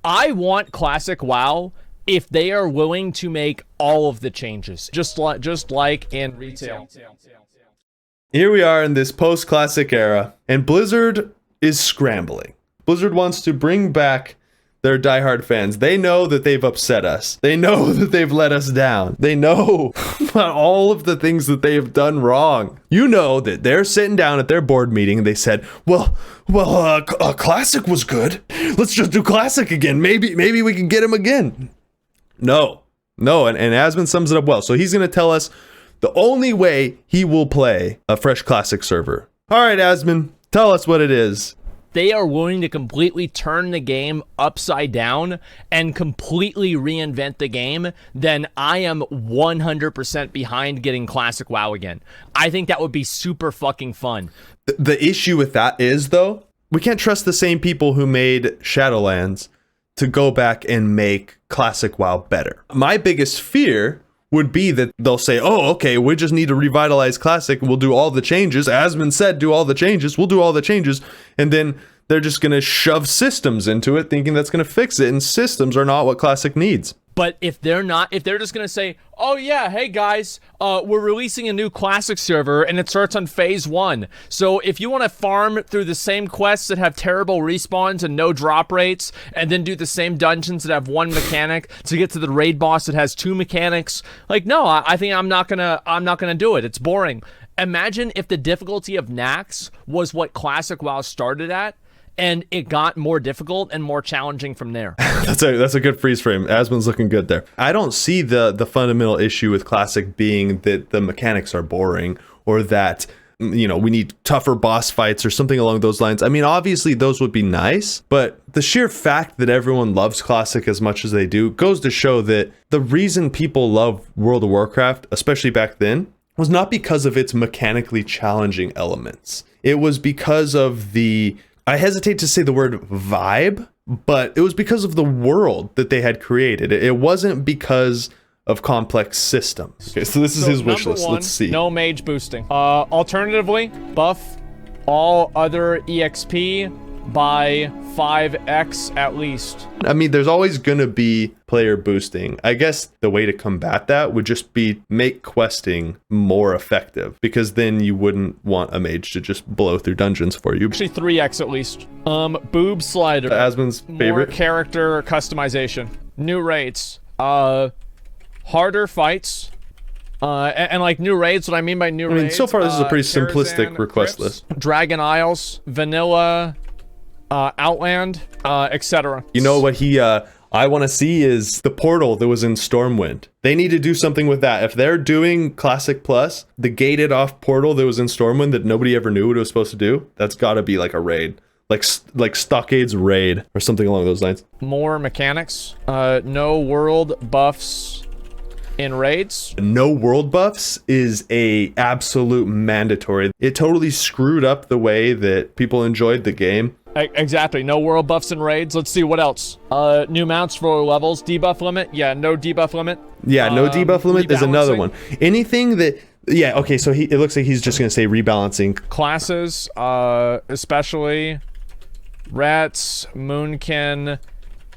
I want Classic WoW if they are willing to make all of the changes, just like in retail. Here we are in this post-classic era, and Blizzard is scrambling. Blizzard wants to bring back their diehard fans. They know that they've upset us. They know that they've let us down. They know about all of the things that they have done wrong. You know that they're sitting down at their board meeting and they said, Classic was good. Let's just do Classic again. Maybe we can get him again. No, and Asmon sums it up well. So he's going to tell us the only way he will play a fresh Classic server. All right, Asmon, tell us what it is. They are willing to completely turn the game upside down and completely reinvent the game, then I am 100% behind getting Classic WoW again. I think that would be super fucking fun. The issue with that is, though, we can't trust the same people who made Shadowlands to go back and make Classic WoW better. My biggest fear would be that they'll say, oh, okay, we just need to revitalize Classic. We'll do all the changes. Asmon said, do all the changes. We'll do all the changes. And then they're just going to shove systems into it, thinking that's going to fix it. And systems are not what Classic needs. But if they're just going to say, oh yeah, hey guys, we're releasing a new Classic server and it starts on phase 1. So if you want to farm through the same quests that have terrible respawns and no drop rates, and then do the same dungeons that have one mechanic to get to the raid boss that has 2 mechanics, like, no, I think I'm not gonna do it. It's boring. Imagine if the difficulty of Nax was what Classic WoW started at, and it got more difficult and more challenging from there. That's a good freeze frame. Asmon's looking good there. I don't see the fundamental issue with Classic being that the mechanics are boring, or that, you know, we need tougher boss fights or something along those lines. I mean, obviously those would be nice, but the sheer fact that everyone loves Classic as much as they do goes to show that the reason people love World of Warcraft, especially back then, was not because of its mechanically challenging elements. It was because of the, I hesitate to say the word vibe, but it was because of the world that they had created. It wasn't because of complex systems. Okay, so this is his wish list. Let's see. No mage boosting. Alternatively, buff all other EXP by 5x at least. I mean, there's always gonna be player boosting. I guess the way to combat that would just be make questing more effective, because then you wouldn't want a mage to just blow through dungeons for you. Actually 3x at least. Boob slider. Asmon's favorite. More character customization. New raids. Harder fights. And like new raids, what I mean by new raids. So far this is a pretty simplistic request list. Dragon Isles, Vanilla, Outland, etc. You know what I want to see is the portal that was in Stormwind. They need to do something with that. If they're doing Classic Plus, the gated off portal that was in Stormwind that nobody ever knew what it was supposed to do, that's got to be like a raid. Like Stockade's raid or something along those lines. More mechanics. No world buffs in raids. No world buffs is a absolute mandatory. It totally screwed up the way that people enjoyed the game. Exactly. No world buffs in raids. Let's see what else. New mounts for levels. Debuff limit. Yeah, no debuff limit. Yeah, no debuff limit is another one. Anything that, yeah, okay, so it looks like he's just going to say rebalancing. Classes, especially Rats, Moonkin,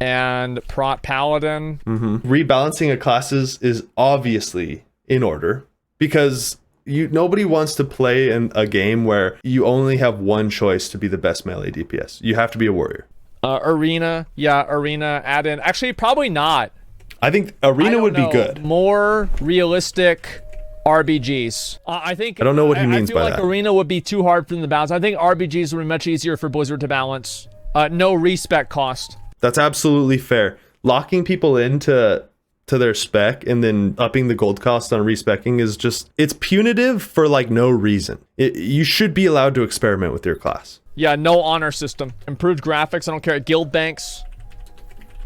and Prot Paladin. Rebalancing of classes is obviously in order, because nobody wants to play in a game where you only have one choice to be the best melee DPS. You have to be a warrior. Arena, add in. Actually, probably not. I think Arena would be good. More realistic RBGs. I don't know what he means by that. I feel like Arena would be too hard for them to balance. I think RBGs would be much easier for Blizzard to balance. No respec cost. That's absolutely fair. Locking people into their spec and then upping the gold cost on respecking is just, it's punitive for like no reason. You should be allowed to experiment with your class. Yeah, no honor system. Improved graphics, I don't care. Guild banks.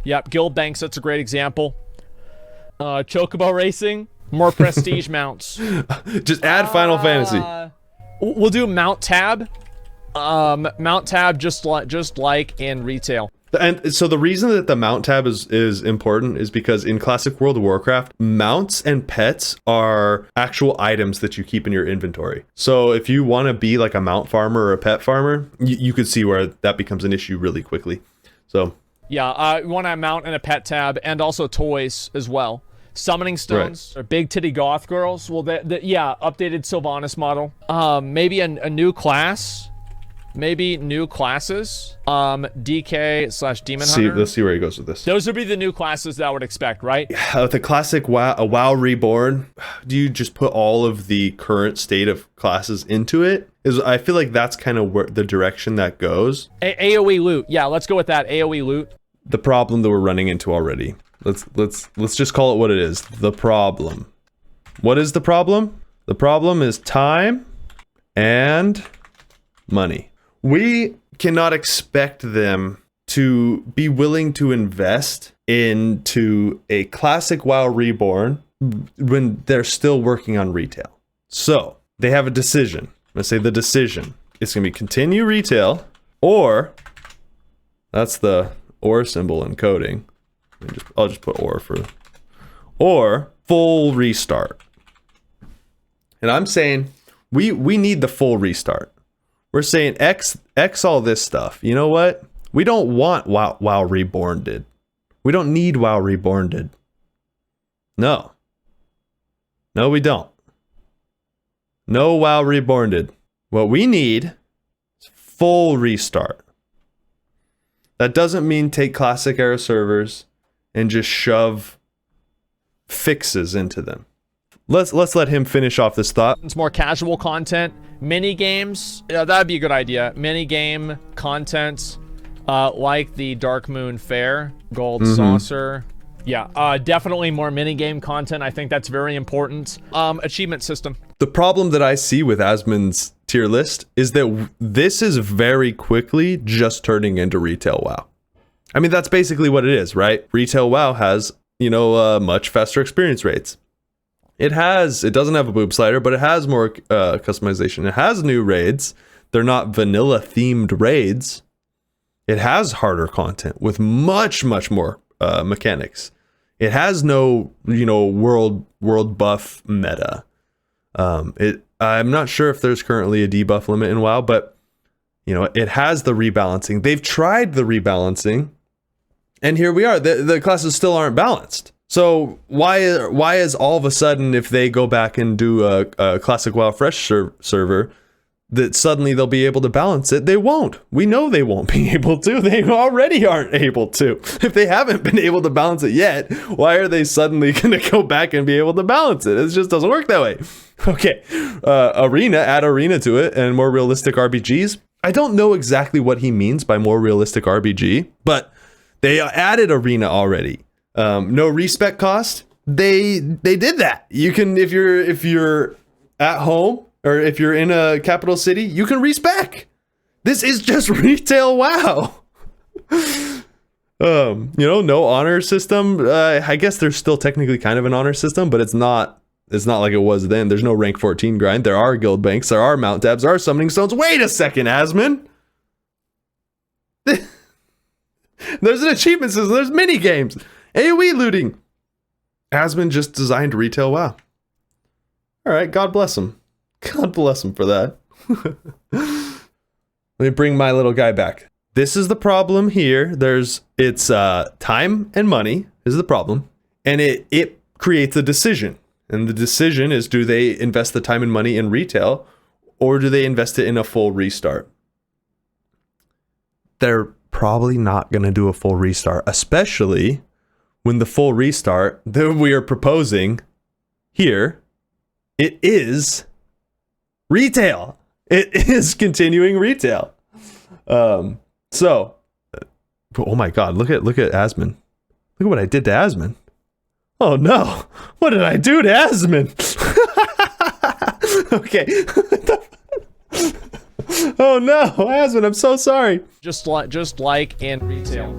Yep, guild banks, that's a great example. Chocobo racing, more prestige mounts. Just add Final Fantasy. We'll do mount tab. Mount tab just like in retail. And so the reason that the mount tab is important is because in classic World of Warcraft, mounts and pets are actual items that you keep in your inventory. So if you want to be like a mount farmer or a pet farmer, you could see where that becomes an issue really quickly. So Yeah, we want to mount in a pet tab and also toys as well. Summoning stones or big titty goth girls. Well, yeah, updated Sylvanas model. Maybe a new class. Maybe new classes. DK/Demon Hunter. Let's see where he goes with this. Those would be the new classes that I would expect, right? With the classic WoW Reborn, do you just put all of the current state of classes into it? I feel like that's kind of where the direction that goes. AoE loot. Yeah, let's go with that. AoE loot. The problem that we're running into already. Let's just call it what it is. The problem. What is the problem? The problem is time and money. We cannot expect them to be willing to invest into a classic WoW Reborn when they're still working on retail. So they have a decision. Let's say the decision. It's going to be continue retail, or that's the or symbol in coding. I'll just put or full restart. And I'm saying we need the full restart. We're saying X all this stuff. You know what? We don't want WoW Reborn did. We don't need WoW Reborn did. No, we don't. No WoW Reborn did. What we need is full restart. That doesn't mean take classic era servers and just shove fixes into them. Let's let him finish off this thought. It's more casual content, mini games. Yeah, that'd be a good idea. Mini game content, like the Dark Moon Fair, Gold Saucer. Yeah, definitely more mini game content. I think that's very important. Achievement system. The problem that I see with Asmon's tier list is that this is very quickly just turning into retail WoW. I mean, that's basically what it is, right? Retail WoW has, much faster experience rates. It doesn't have a boob slider, but it has more customization. It has new raids. They're not vanilla themed raids. It has harder content with much more mechanics. It has no, world buff meta. I'm not sure if there's currently a debuff limit in WoW, but it has the rebalancing. They've tried the rebalancing, and here we are. The classes still aren't balanced. So why is all of a sudden, if they go back and do a classic WoW fresh server, that suddenly they'll be able to balance it? They won't. We know they won't be able to. They already aren't able to. If they haven't been able to balance it yet, why are they suddenly going to go back and be able to balance it? It just doesn't work that way. Okay, add arena to it and more realistic RBGs. I don't know exactly what he means by more realistic RBG, but they added arena already. No respec cost. They did that. You can, if you're at home or if you're in a capital city, you can respec. This is just retail WoW. No honor system. I guess there's still technically kind of an honor system, but it's not like it was then. There's no rank 14 grind. There are guild banks. There are mount tabs. There are summoning stones. Wait a second, Asmon. There's an achievement system. There's mini games. AoE looting. Asmon just designed retail WoW. All right, God bless him. God bless him for that. Let me bring my little guy back. This is the problem here. It's time and money is the problem, and it creates a decision. And the decision is, do they invest the time and money in retail, or do they invest it in a full restart? They're probably not going to do a full restart, especially when the full restart that we are proposing here, it is retail. It is continuing retail. Oh my God, look at Asmon. Look at what I did to Asmon. Oh no, what did I do to Asmon? Okay. Oh no, Asmon, I'm so sorry. Just like in retail.